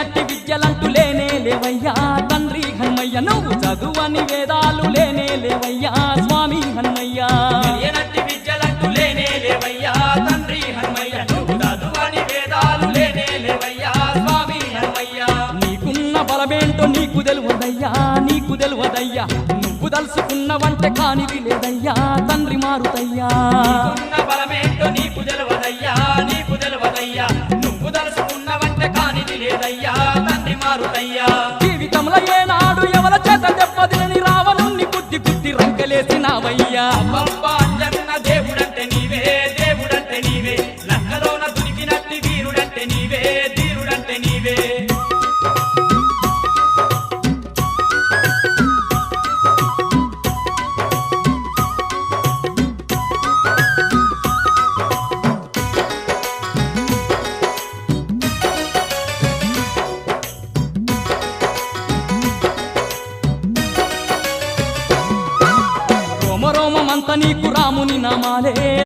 తెలియనట్టి విద్యలంటూ లేనే లేవయ్యా తండ్రి హనుమయ్య నువ్వు చదువని వేదాలు లేనే లేవయ్యా స్వామి హనుమయ్య తెలియనట్టి విద్యలంటూ లేనే లేవయ్యా తండ్రి హనుమయ్య నువ్వు చదువని వేదాలు లేనే లేవయ్యా స్వామి హనుమయ్య నీకున్న బలమేంటో నీకు తెలియదయ్యా నీకు తెలియదయ్యా నువ్వు దలుసుకున్నవంటే కానిది లేదయ్యా తండ్రి మారుతయ్యా నీకున్న బలమేంటో నీకు తెలియదయ్యా నీకు తెలియదయ్యా నువ్వు దలుసుకున్నవంటే కానిది లేదయ్యా తండ్రి మారుతయ్యా జీవితంలో ఏనాడు ఎవల చేత దెబ్బతిని రావణుణ్ణి గుద్ది గుద్ది రంకెలేసినావయ్యా అబ్బబ్బా అంజన్న దేవుడంటే నీవే దేవుడంటే నీవే లంకలోన దునికినట్టి వీరుడంటే నీవే ధీరుడంటే నీవే రోమ రోమమంత నీకు రాముని నామాలే